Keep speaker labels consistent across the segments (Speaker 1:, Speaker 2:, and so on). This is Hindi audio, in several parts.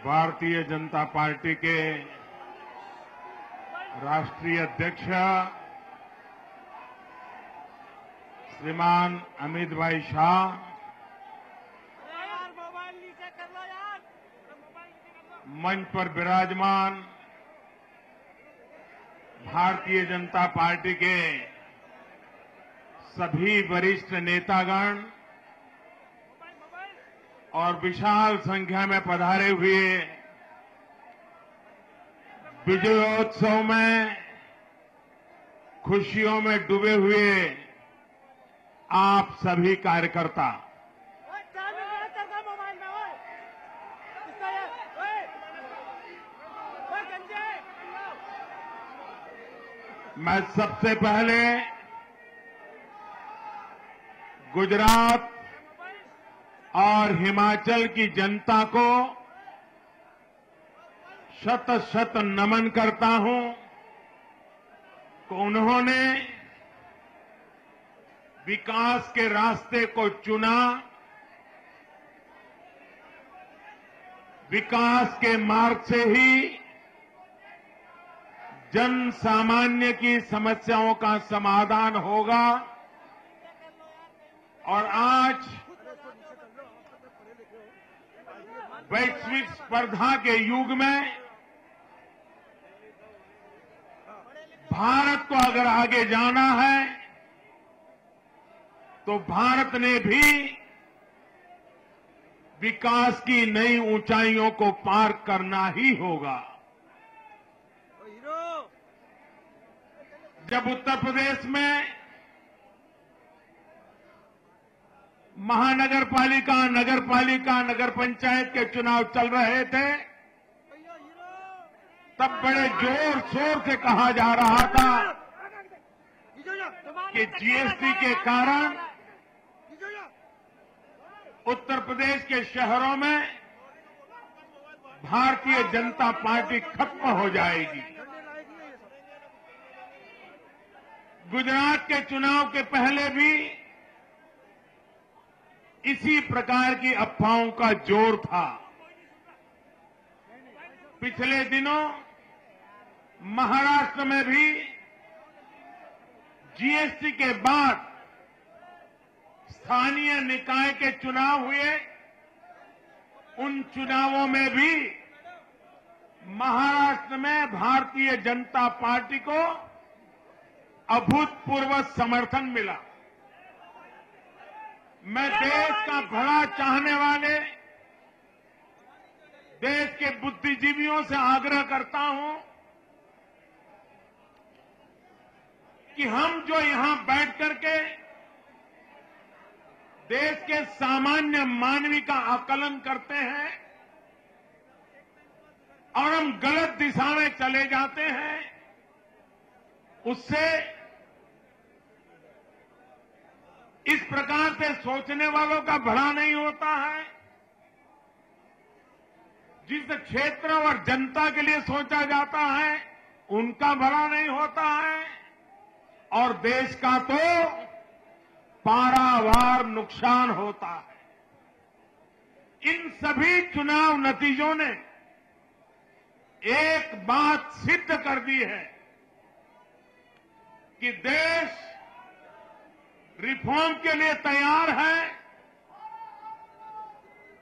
Speaker 1: भारतीय जनता पार्टी के राष्ट्रीय अध्यक्ष श्रीमान अमित भाई शाह, मंच पर विराजमान भारतीय जनता पार्टी के सभी वरिष्ठ नेतागण और विशाल संख्या में पधारे हुए विजयोत्सव में खुशियों में डूबे हुए आप सभी कार्यकर्ता, मैं सबसे पहले गुजरात और हिमाचल की जनता को शत शत नमन करता हूं कि उन्होंने विकास के रास्ते को चुना, विकास के मार्ग से ही जन सामान्य की समस्याओं का समाधान होगा। और आज वैश्विक स्पर्धा के युग में भारत को अगर आगे जाना है तो भारत ने भी विकास की नई ऊंचाइयों को पार करना ही होगा। जब उत्तर प्रदेश में महानगर पालिका, नगर पालिका, नगर पंचायत के चुनाव चल रहे थे, तब बड़े जोर शोर से कहा जा रहा था कि जीएसटी के कारण उत्तर प्रदेश के शहरों में भारतीय जनता पार्टी खत्म हो जाएगी। गुजरात के चुनाव के पहले भी इसी प्रकार की अफवाहों का जोर था। पिछले दिनों महाराष्ट्र में भी जीएसटी के बाद स्थानीय निकाय के चुनाव हुए। उन चुनावों में भी महाराष्ट्र में भारतीय जनता पार्टी को अभूतपूर्व समर्थन मिला। मैं देश का भला चाहने वाले देश के बुद्धिजीवियों से आग्रह करता हूं कि हम जो यहां बैठ करके देश के सामान्य मानवी का आकलन करते हैं और हम गलत दिशा में चले जाते हैं, उससे इस प्रकार से सोचने वालों का भला नहीं होता है। जिस क्षेत्र और जनता के लिए सोचा जाता है उनका भला नहीं होता है और देश का तो पारावार नुकसान होता है। इन सभी चुनाव नतीजों ने एक बात सिद्ध कर दी है कि देश रिफॉर्म के लिए तैयार है,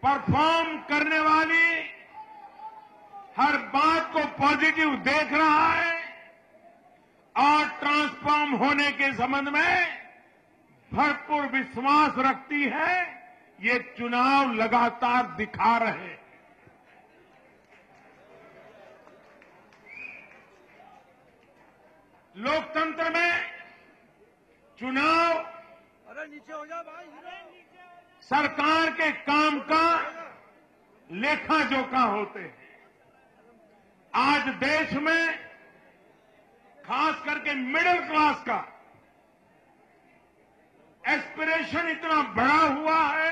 Speaker 1: परफॉर्म करने वाली हर बात को पॉजिटिव देख रहा है और ट्रांसफॉर्म होने के संबंध में भरपूर विश्वास रखती है। ये चुनाव लगातार दिखा रहे हैं। लोकतंत्र में चुनाव सरकार के काम का लेखा जोखा होते हैं। आज देश में खास करके मिडिल क्लास का एस्पिरेशन इतना बड़ा हुआ है,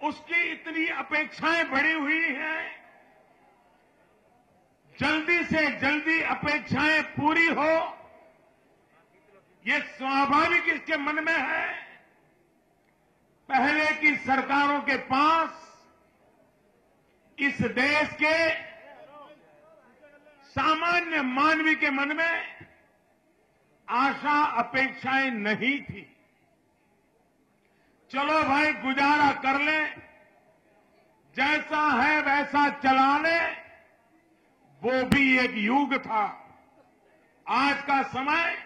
Speaker 1: उसकी इतनी अपेक्षाएं बढ़ी हुई हैं। जल्दी से जल्दी अपेक्षाएं पूरी हो, ये स्वाभाविक इसके मन में है। पहले की सरकारों के पास इस देश के सामान्य मानवी के मन में आशा अपेक्षाएं नहीं थी। चलो भाई गुजारा कर ले, जैसा है वैसा चला ले, वो भी एक युग था। आज का समय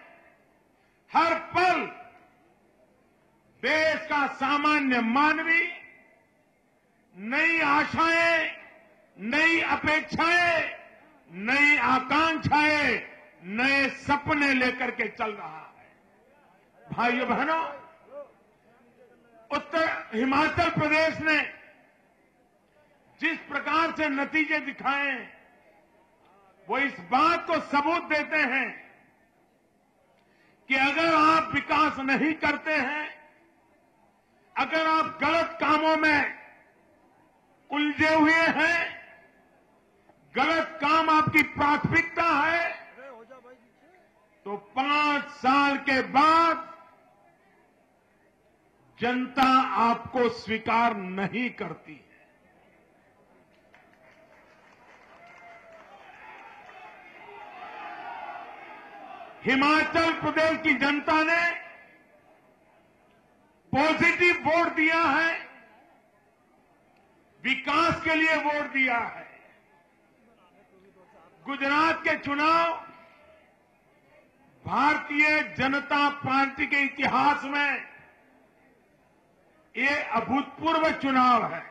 Speaker 1: हर पल देश का सामान्य मानवी नई आशाएं, नई अपेक्षाएं, नई आकांक्षाएं, नए सपने लेकर के चल रहा है। भाइयों बहनों, उत्तर हिमाचल प्रदेश ने जिस प्रकार से नतीजे दिखाए हैं, वो इस बात को सबूत देते हैं कि अगर आप विकास नहीं करते हैं, अगर आप गलत कामों में उलझे हुए हैं, गलत काम आपकी प्राथमिकता है, तो 5 साल के बाद जनता आपको स्वीकार नहीं करती है। हिमाचल प्रदेश की जनता ने पॉजिटिव वोट दिया है, विकास के लिए वोट दिया है। गुजरात के चुनाव भारतीय जनता पार्टी के इतिहास में ये अभूतपूर्व चुनाव है।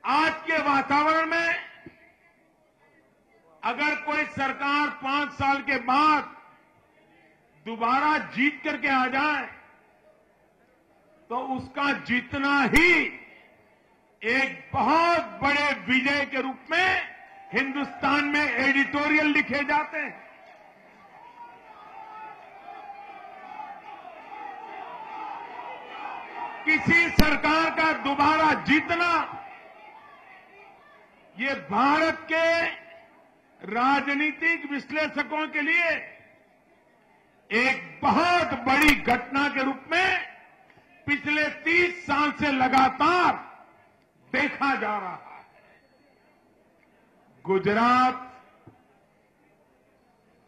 Speaker 1: आज के वातावरण में अगर कोई सरकार 5 साल के बाद दोबारा जीत करके आ जाए, तो उसका जीतना ही एक बहुत बड़े विजय के रूप में हिंदुस्तान में एडिटोरियल लिखे जाते हैं। किसी सरकार का दोबारा जीतना ये भारत के राजनीतिक विश्लेषकों के लिए एक बहुत बड़ी घटना के रूप में पिछले 30 साल से लगातार देखा जा रहा है। गुजरात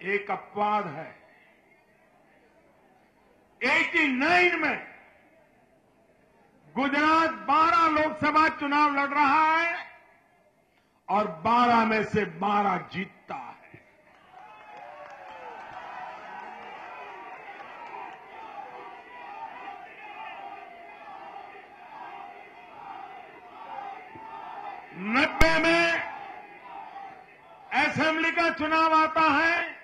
Speaker 1: एक अपवाद है। 89 में गुजरात 12 लोकसभा चुनाव लड़ रहा है और 12 में से 12 जीतता है। नब्बे में असेंबली का चुनाव आता है,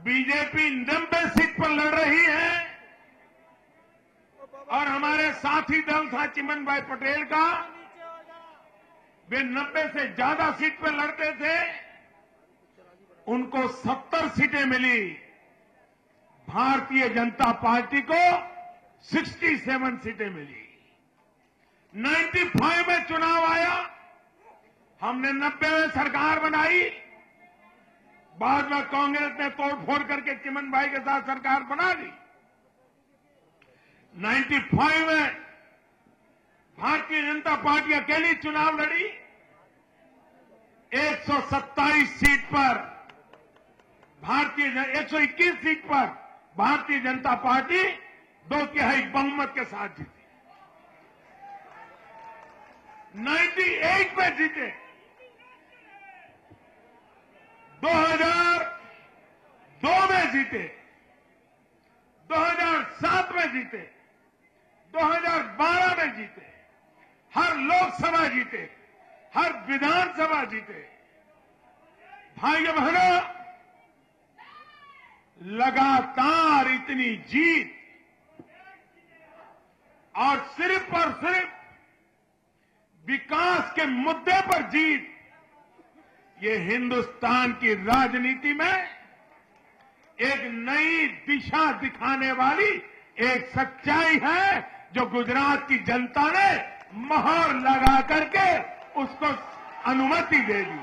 Speaker 1: बीजेपी 90 सीट पर लड़ रही है और हमारे साथी दल था चिमन भाई पटेल का, वे 90 से ज्यादा सीट पर लड़ते थे, उनको 70 सीटें मिली। भारतीय जनता पार्टी को 67 सीटें मिली। 95 में चुनाव आया, हमने 90 में सरकार बनाई, बाद में कांग्रेस ने तोड़फोड़ करके चिमन भाई के साथ सरकार बना ली। 95 में भारतीय जनता पार्टी अकेली चुनाव लड़ी, 127 सीट पर 121 सीट पर भारतीय जनता पार्टी 2/3 बहुमत के साथ जीती। 98 में जीते, 2002 में जीते, 2007 में जीते, 2012 में जीते, हर लोकसभा जीते, हर विधानसभा जीते। भाइयों बहनों, लगातार इतनी जीत और सिर्फ विकास के मुद्दे पर जीत, ये हिंदुस्तान की राजनीति में एक नई दिशा दिखाने वाली एक सच्चाई है, जो गुजरात की जनता ने मोहर लगा करके उसको अनुमति दे दी।